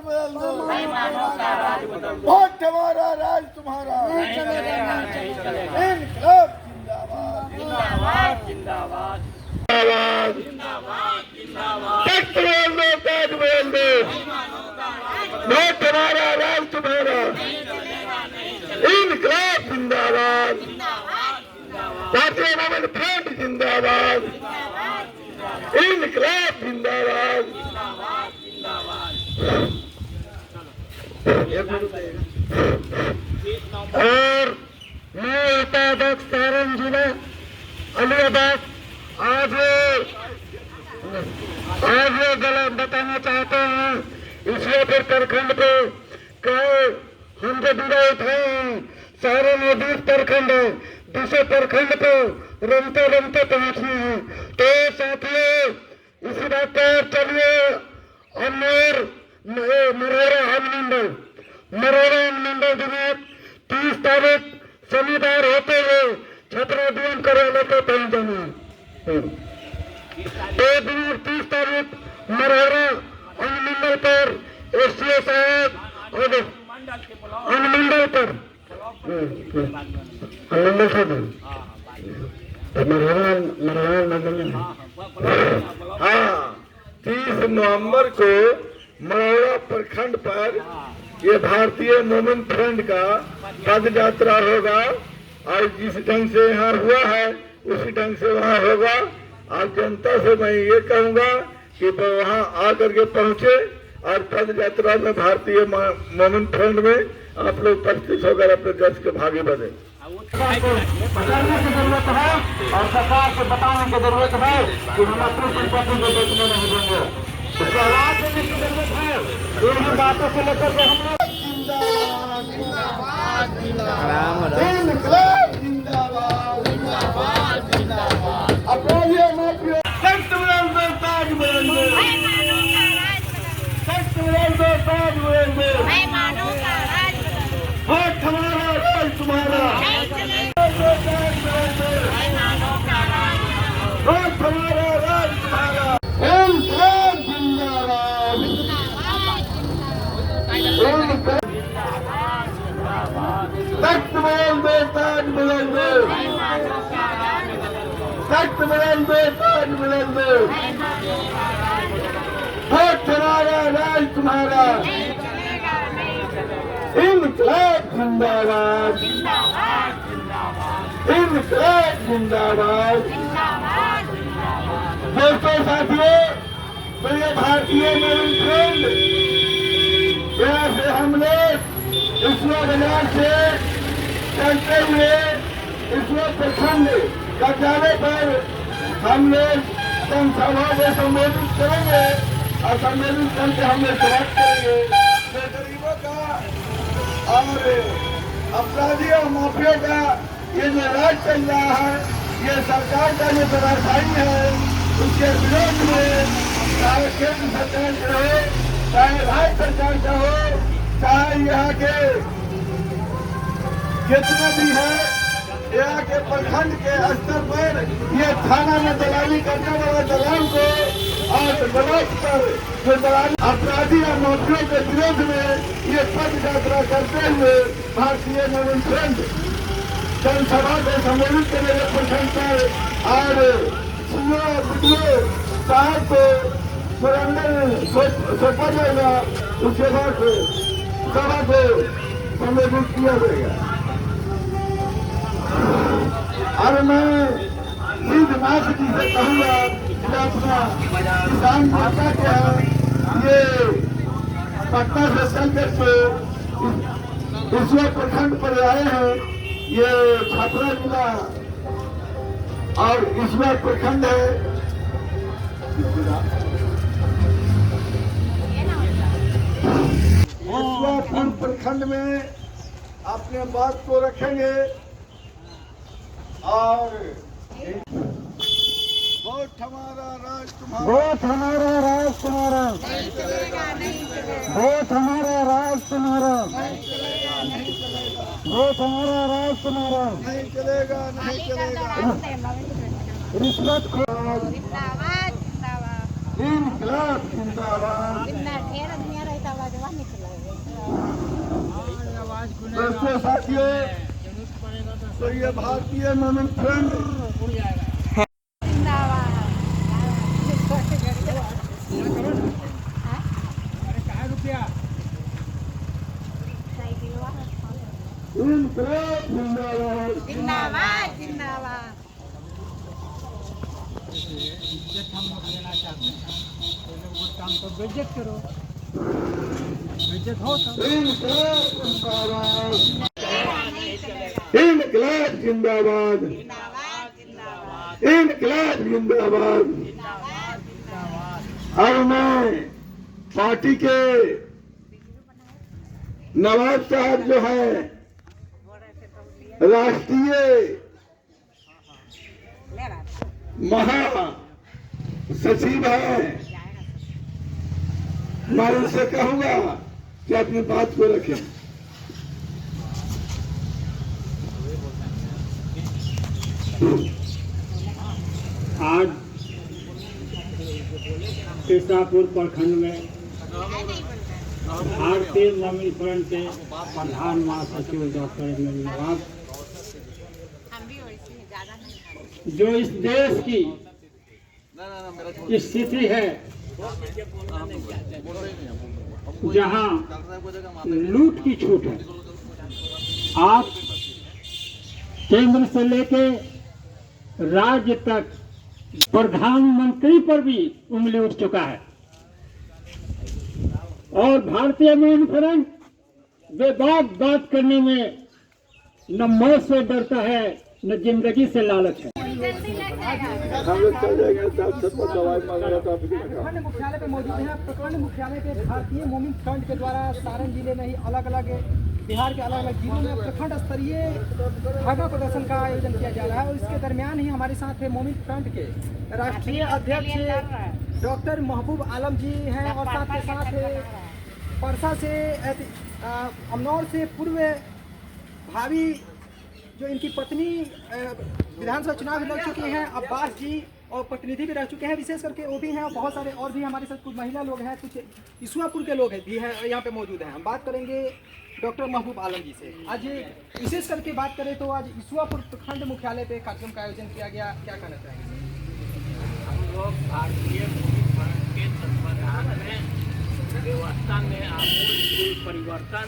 बदल दो, वोट हमारा राज तुम्हारा, इनकलाब जिंदाबाद जिंदाबाद जिंदाबाद जिंदाबाद, सख्त बोल दो, तेज बोल दो, वोट हमारा राज तुम्हारा, इनकलाब जिंदाबाद, भारतीय नमन फ्रंट जिंदाबाद, इनकलाब जिंदाबाद। और मैं उत्पादक सारण जिला अलीबाग आज गलत बताना चाहते हैं। इसलिए फिर प्रखंड पे हम जो विरोध उठाए हैं, सारे नजदीक प्रखंड है, दूसरे प्रखंड पे रमते रमते पहुंचने हैं। तो साथियों, इसी बात पर चलिए मरोड़ा अनुमंडल दिनांक 30 तारीख शनिवार होते हुए छपरा डीएम कार्यालय पे पहुंच जाना। तो दिनांक 30 तारीख मरोड़ा अनुमंडल पर एसडीओ साहब और अनुमंडल पर हाँ 30 नवंबर को मरोड़ा प्रखंड पर ये भारतीय नमन फ्रंट का पद यात्रा होगा और जिस ढंग से यहाँ हुआ है उसी ढंग से वहाँ होगा। और जनता से मैं ये कहूँगा कि वहाँ आकर के पहुँचे और पद यात्रा में भारतीय नमन फ्रंट में आप लोग उपस्थित होकर अपने देश के भागी बने। बताने की जरूरत है और सरकार को बताने की जरूरत है कि हम अपनी संपत्ति को बेचने नहीं देंगे। उसको आवाज देने की जरूरत है। इन बातों से लेकर के हम वोट हमारा राज तुम्हारा, वोट हमारा राज तुम्हारा, इनकलाब जिंदाबाद, तख्त बदल दो, ताज बदल दो, तख्त बदल दो, ताज बदल दो, वोट हमारा राज तुम्हारा, इनकलाब जिंदाबाद, इनकलाब जिंदाबाद। दोस्तों साथियों, प्रिय भारतीय नमन फ्रंट, यहाँ से हम लोग ईश्वर बाजार से चलते हुए ईश्वर प्रखंड कार्यालय पर हम लोग जनसभा को संबोधित करेंगे और संबोधित करके हम लोग बात करेंगे गरीबों का और अपराधियों माफियों का ये जो राज चल रहा है, ये सरकार का जो धराशायी है, उसके विरोध में चाहे केंद्र सरकार का हो, चाहे राज्य सरकार का हो, चाहे यहाँ के जितने भी है, यहाँ के प्रखंड के स्तर पर ये थाना में दलाली करने वाला दलाल को और ब्लॉक पर जो दलाल अपराधी और माफियों के विरोध में ये पद यात्रा करते हुए भारतीय नमन फ्रंट जनसभा को संबोधित करने के प्रखंड पर और सीओ साहब को सौंपा जाएगा। उसके बाद सभा को संबोधित किया जाएगा। और मैं नाथ जी से कहूँगा कि अपना किसान माता के ये पटना से चल करके ईश्वर प्रखंड पर आए हैं। ये छपरा जिला और ईश्वर प्रखंड है। ईश्वर प्रखंड में अपने बात को रखेंगे और वोट हमारा राज तुम्हारा, वोट हमारा राज तुम्हारा, नहीं चलेगा नहीं चलेगा, वोट हमारा राज तुम्हारा, नहीं चलेगा नहीं चलेगा, वोट हमारा राज तुम्हारा, नहीं चलेगा नहीं चलेगा। रिश्वत खो जिंदाबाद जिंदाबाद इनकलाब जिंदाबाद। जिंदा ढेर दुनिया रहता दोस्तों साथियों, तो ये भारतीय मोमिन फ्रंट इनकलाब जिंदाबाद जिंदाबाद जिंदाबाद। हम लोग लेना चाहते हैं तो लोग वो काम को बेइज्जत करो, बेइज्जत हो तो इनकलाब जिंदाबाद, इनकलाब जिंदाबाद। अब मैं पार्टी के नवाब साहब जो है राष्ट्रीय महा सचिव है, मैं उनसे कहूंगा कि अपनी बात को रखें। आज ईसापुर प्रखंड में भारतीय मोमिन फ्रंट के प्रधान महासचिव डॉक्टर एम नवाब जो इस देश की स्थिति है जहां लूट की छूट है, आप केंद्र से लेके राज्य तक प्रधानमंत्री पर भी उंगली उठ चुका है और भारतीय मोमिन फ्रंट बेबाक बात करने में न मौत से डरता है न जिंदगी से लालच है। हम लोग चल जाएंगे दवाई मांगा था प्रखंड मुख्यालय पे मौजूद हैं। प्रखंड मुख्यालय पे भारतीय मोमिन फ्रंट के द्वारा सारण जिले में ही अलग अलग बिहार के अलग अलग जिलों में प्रखंड स्तरीय धरना प्रदर्शन का आयोजन किया जा रहा है और इसके दरमियान ही हमारे साथ है मोमिन फ्रंट के राष्ट्रीय अध्यक्ष डॉक्टर महबूब आलम जी हैं और साथ के साथ परसा से अमनौर से पूर्व भावी जो इनकी पत्नी विधानसभा चुनाव लड़ चुकी हैं अब्बास जी और प्रतिनिधि भी रह चुके हैं, विशेष करके वो भी हैं और बहुत सारे और भी हमारे साथ कुछ महिला लोग हैं, कुछ ईसुआपुर के लोग हैं भी हैं यहाँ पे मौजूद हैं। हम बात करेंगे डॉक्टर महबूब आलम जी से। आज विशेष करके बात करें तो आज ईसुआपुर प्रखंड मुख्यालय पे कार्यक्रम का आयोजन किया गया, क्या कहना चाहेंगे? हम लोग भारतीय मोमिन फ्रंट के तत्वाधान में व्यवस्था में आमूल परिवर्तन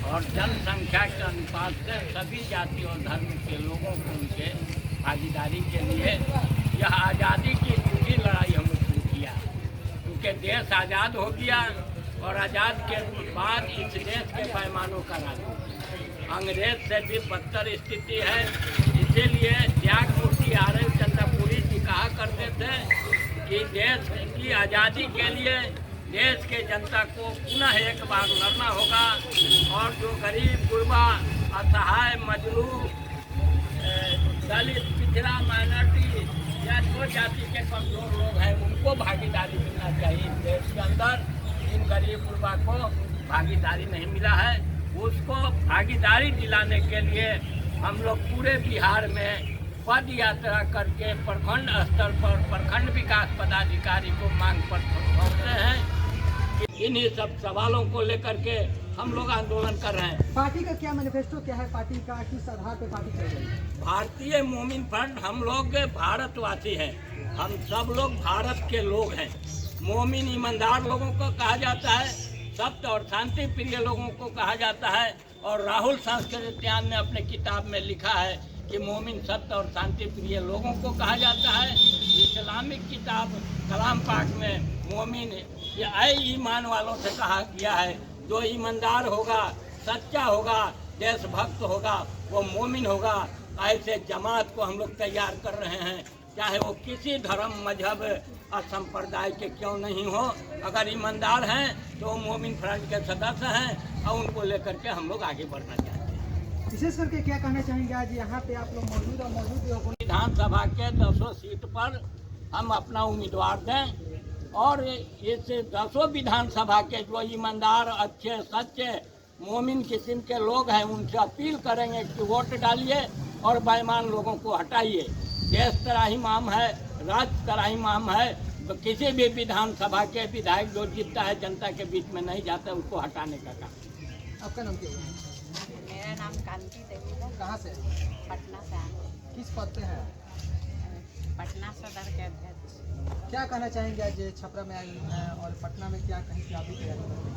और जनसंख्या के अनुपात से सभी जाति और धर्म के लोगों को उनके भागीदारी के लिए यह आज़ादी की दूसरी लड़ाई हमने शुरू किया, क्योंकि देश आज़ाद हो गया और आज़ाद के बाद इस देश के पैमानों का राज अंग्रेज से भी बदतर स्थिति है। इसीलिए त्यागमूर्ति आर्य चंद्रपुरी जी कहा करते थे कि देश की आज़ादी के लिए देश के जनता को पुनः एक बार लड़ना होगा और जो गरीब गुरबा असहाय मजलूम दलित पिछड़ा माइनॉरिटी या जो जाति के कमजोर लोग हैं उनको भागीदारी मिलना चाहिए। देश के अंदर जिन गरीब गुरबा को भागीदारी नहीं मिला है उसको भागीदारी दिलाने के लिए हम लोग पूरे बिहार में पद यात्रा करके प्रखंड स्तर पर प्रखंड विकास पदाधिकारी को मांग पत्र सौंपते हैं। इन्हीं सब सवालों को लेकर के हम लोग आंदोलन कर रहे हैं। पार्टी का क्या मैनिफेस्टो क्या है, पार्टी का किस आधार पे पार्टी चल रही है? भारतीय मोमिन फ्रंट हम लोग भारतवासी हैं, हम सब लोग भारत के लोग हैं। मोमिन ईमानदार लोगों को कहा जाता है, सत्य और शांति प्रिय लोगों को कहा जाता है और राहुल सांस्कृत्यान ने अपने किताब में लिखा है कि मोमिन सत्य और शांति प्रिय लोगों को कहा जाता है। इस्लामिक किताब कलाम पाक में मोमिन या ईमान वालों से कहा गया है, जो ईमानदार होगा, सच्चा होगा, देशभक्त होगा, वो मोमिन होगा। ऐसे जमात को हम लोग तैयार कर रहे हैं, चाहे वो किसी धर्म मजहब और संप्रदाय के क्यों नहीं हो, अगर ईमानदार हैं तो वो मोमिन फ्रंट के सदस्य हैं और उनको लेकर के हम लोग आगे बढ़ना चाहते हैं। विशेष करके क्या कहना चाहेंगे आज यहाँ पे आप लोग मौजूद और मौजूद विधानसभा के 10 सीट पर हम अपना उम्मीदवार दें और इस 10 विधानसभा के जो ईमानदार अच्छे सच्चे मोमिन किस्म के लोग हैं उनसे अपील करेंगे कि वोट डालिए और बेईमान लोगों को हटाइए। देश तराही माम है, राज्य तराही माम है, किसी भी विधानसभा के विधायक जो जीतता है जनता के बीच में नहीं जाता, उसको हटाने का काम। आपका नाम क्या है? मेरा नाम कांति देवी है। कहाँ से? पटना से आए हैं। किस पद पे है? पटना सदर के अध्यक्ष। क्या कहना चाहेंगे आज छपरा में आए हुए हैं और पटना में क्या कहीं की आपकी तैयारी कर रहे हैं?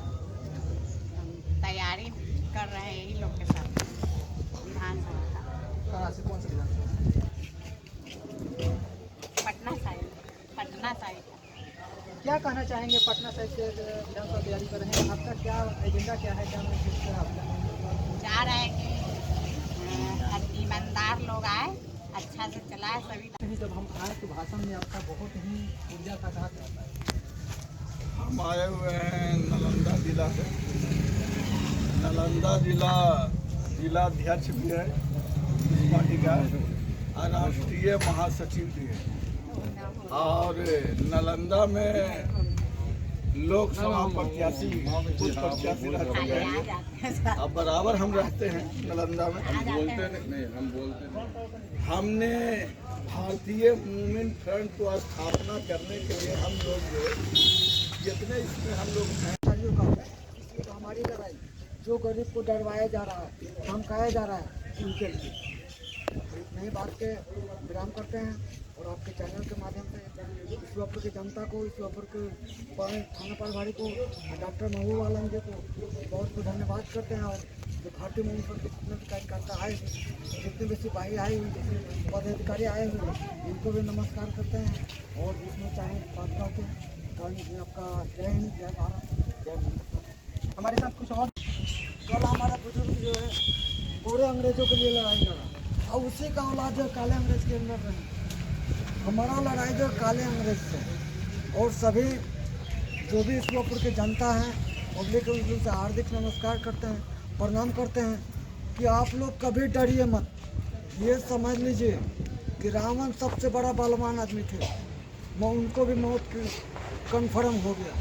हम तैयारी कर रहे हैं यही लोग के साथ विधानसभा का। कहाँ से, कौन सा विधानसभा? पटना साइड, पटना साइड का। क्या कहना चाहेंगे पटना साइड से विधानसभा तैयारी कर रहे हैं? आपका क्या एजेंडा क्या है? क्या चाह रहे हैं कि ईमानदार लोग आए, अच्छा से चलाए सभी। कहीं जब हम आए तो भाषण में आपका बहुत ही ऊर्जा था, कहा जाता है। हम आए हुए हैं नालंदा जिला से। नालंदा जिलाध्यक्ष भी है इस पार्टी का, और राष्ट्रीय महासचिव भी है, और नालंदा में लोकसभा प्रत्याशी खुद प्रत्याशी रह चुके हैं। अब बराबर हम रहते हैं नालंदा में। हम बोलते हमने भारतीय मूवमेंट फ्रंट को स्थापना करने के लिए हम लोग जितने इसमें हम लोग हैं, तो हमारी लड़ाई जो गरीब को डरवाया जा रहा है, धमकाया जा रहा है, उनके लिए नई बात के विराम करते हैं और आपके चैनल के माध्यम से ईश्वरपुर की जनता को, ईश्वरपुर के थाना प्रभारी को, डॉक्टर महबूब आलम जी को बहुत बहुत धन्यवाद करते हैं। और जो भारतीय मूवमेंट के जितने भी कार्यकर्ता आए हुए, जितने भी सिपाही आए हुए, जितने पदाधिकारी आए हुए, इनको भी नमस्कार करते हैं। और इसमें चाहे बात करते हैं तो आपका जय हिंद, जय भारत, जय हिंद। हमारे साथ कुछ और कल हमारा बुजुर्ग जो है पूरे अंग्रेजों के लिए लड़ाई लड़ा और उसी का औलाद जो काले अंग्रेज के अंदर रहे। हमारा लड़ाई जो काले अंग्रेज से, और सभी जो भी ईश्वरपुर की जनता है पब्लिक उन से हार्दिक नमस्कार करते हैं, प्रणाम करते हैं कि आप लोग कभी डरिए मत। ये समझ लीजिए कि रावण सबसे बड़ा बलवान आदमी थे, उनको भी मौत कन्फर्म हो गया।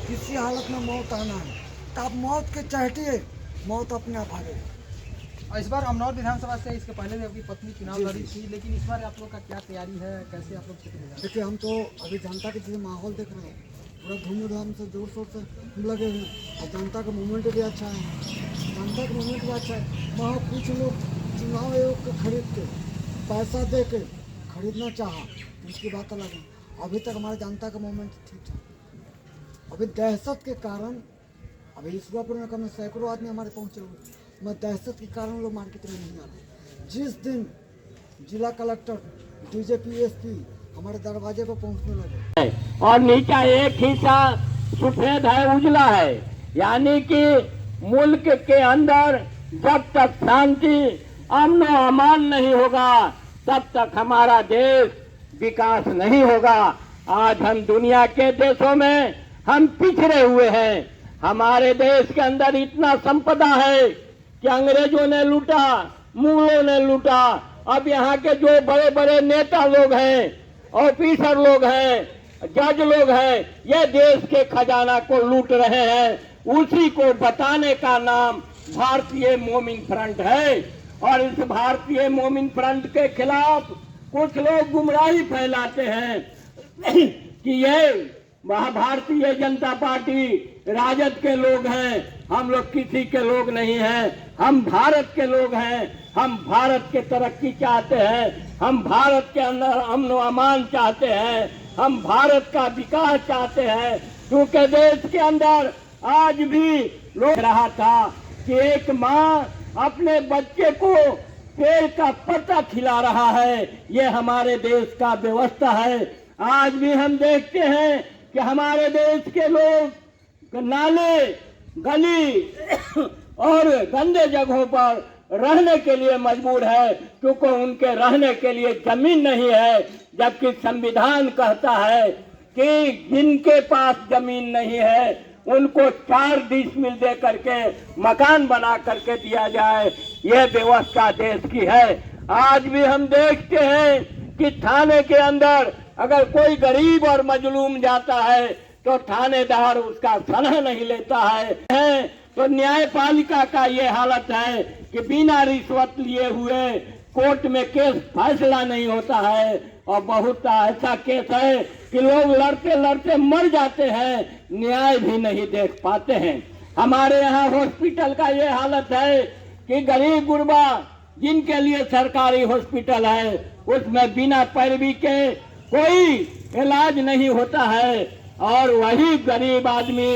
किसी हालत में मौत आना है तो आप मौत के चाहतिए, मौत अपने आप आ गई। इस बार अमनौर विधानसभा से इसके पहले भी आपकी पत्नी चुनाव लड़ी थी, लेकिन इस बार आप लोग का क्या तैयारी है, कैसे आप लोग क्षेत्र? देखिए हम तो अभी जनता के जैसे माहौल देख रहे हैं, पूरा धूमधाम से जोर शोर से लगे हैं और जनता का मूवमेंट भी अच्छा है, जनता का मूवमेंट भी अच्छा है। वहाँ कुछ लोग चुनाव आयोग को खरीद के पैसा दे के खरीदना चाहा, उसकी बात अलग है। अभी तक हमारे जनता का मूवमेंट ठीक है। अभी दहशत के कारण, अभी ईश्वरपुर में कम सैकड़ों आदमी हमारे पहुँचे हुए, मैं दहशत के कारण लोग मार्केट में नहीं आ रहे। जिस दिन जिला कलेक्टर, डीजीपी, एसपी हमारे दरवाजे पर पहुंचने लगे और नीचा एक हिस्सा सफेद है, उजला है, यानी कि मुल्क के अंदर जब तक शांति, अमन और अमान नहीं होगा तब तक हमारा देश विकास नहीं होगा। आज हम दुनिया के देशों में हम पिछड़े हुए हैं। हमारे देश के अंदर इतना संपदा है कि अंग्रेजों ने लूटा, मुगलों ने लूटा। अब यहाँ के जो बड़े बड़े नेता लोग हैं, ऑफिसर लोग हैं, जज लोग हैं, ये देश के खजाना को लूट रहे हैं। उसी को बताने का नाम भारतीय मूवमेंट फ्रंट है। और इस भारतीय मूवमेंट फ्रंट के खिलाफ कुछ लोग गुमराही फैलाते हैं कि ये भारतीय जनता पार्टी राजद के लोग हैं। हम लोग किसी के लोग नहीं हैं, हम भारत के लोग हैं। हम भारत की तरक्की चाहते हैं, हम भारत के अंदर अमन और अमान चाहते हैं, हम भारत का विकास चाहते हैं। क्योंकि देश के अंदर आज भी लोग रहा था कि एक माँ अपने बच्चे को पेड़ का पत्ता खिला रहा है, ये हमारे देश का व्यवस्था है। आज भी हम देखते हैं कि हमारे देश के लोग नाले, गली और गंदे जगहों पर रहने के लिए मजबूर है, क्योंकि उनके रहने के लिए जमीन नहीं है। जबकि संविधान कहता है कि जिनके पास जमीन नहीं है उनको 4 डिसमिल दे करके मकान बना करके दिया जाए। यह व्यवस्था देश की है। आज भी हम देखते हैं कि थाने के अंदर अगर कोई गरीब और मजलूम जाता है तो थानेदार उसका सलाह नहीं लेता है। तो न्यायपालिका का ये हालत है कि बिना रिश्वत लिए हुए कोर्ट में केस फैसला नहीं होता है। और बहुत ऐसा केस है कि लोग लड़ते लड़ते मर जाते हैं, न्याय भी नहीं देख पाते हैं। हमारे यहाँ हॉस्पिटल का ये हालत है कि गरीब गुरबा जिनके लिए सरकारी हॉस्पिटल है उसमें बिना पैरवी के कोई इलाज नहीं होता है, और वही गरीब आदमी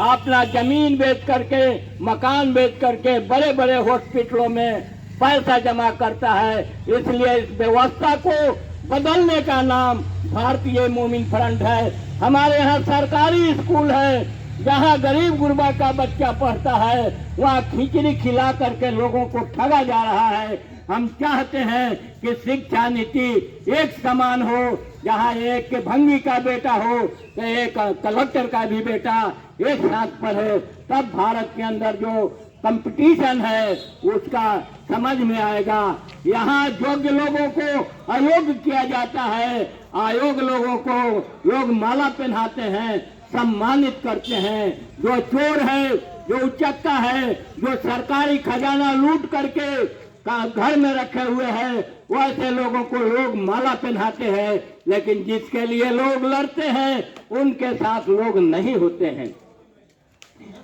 अपना जमीन बेच करके, मकान बेच करके बड़े बड़े हॉस्पिटलों में पैसा जमा करता है। इसलिए इस व्यवस्था को बदलने का नाम भारतीय मोमिन फ्रंट है। हमारे यहाँ सरकारी स्कूल है, जहाँ गरीब गुरबा का बच्चा पढ़ता है वहाँ खिचड़ी खिला करके लोगों को ठगा जा रहा है। हम चाहते हैं कि शिक्षा नीति एक समान हो, जहाँ एक के भंगी का बेटा हो तो एक कलेक्टर का भी बेटा एक साथ पढ़े, तब भारत के अंदर जो कंपटीशन है उसका समझ में आएगा। यहाँ योग्य लोगों को अयोग्य किया जाता है, अयोग्य लोगों को लोग माला पहनाते हैं, सम्मानित करते हैं। जो चोर है, जो उचक्का है, जो सरकारी खजाना लूट करके घर में रखे हुए हैं, वैसे लोगों को लोग माला पहनाते हैं, लेकिन जिसके लिए लोग लड़ते हैं उनके साथ लोग नहीं होते हैं।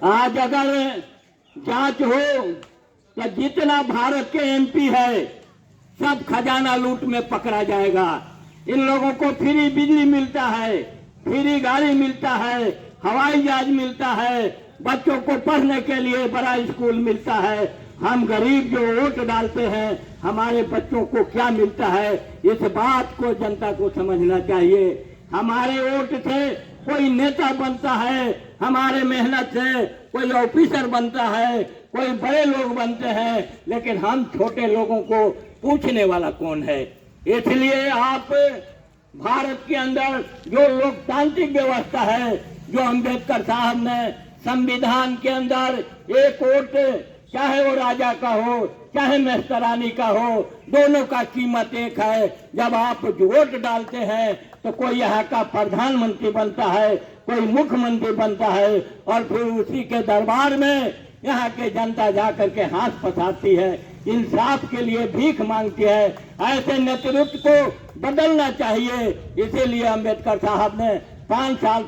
आज अगर जांच हो तो जितना भारत के एमपी है सब खजाना लूट में पकड़ा जाएगा। इन लोगों को फ्री बिजली मिलता है, फ्री गाड़ी मिलता है, हवाई जहाज मिलता है, बच्चों को पढ़ने के लिए बड़ा स्कूल मिलता है। हम गरीब जो वोट डालते हैं हमारे बच्चों को क्या मिलता है, इस बात को जनता को समझना चाहिए। हमारे वोट से कोई नेता बनता है, हमारे मेहनत से कोई ऑफिसर बनता है, कोई बड़े लोग बनते हैं, लेकिन हम छोटे लोगों को पूछने वाला कौन है। इसलिए आप भारत के अंदर जो लोकतांत्रिक व्यवस्था है, जो अम्बेडकर साहब ने संविधान के अंदर एक वोट, चाहे वो राजा का हो चाहे मेस्तरानी का हो, दोनों का कीमत एक है। जब आप वोट डालते हैं तो कोई यहाँ का प्रधानमंत्री बनता है, कोई मुख्यमंत्री बनता है, और फिर उसी के दरबार में यहाँ के जनता जाकर के हाथ पसारती है, इंसाफ के लिए भीख मांगती है। ऐसे नेतृत्व को बदलना चाहिए। इसीलिए अम्बेडकर साहब ने 5 साल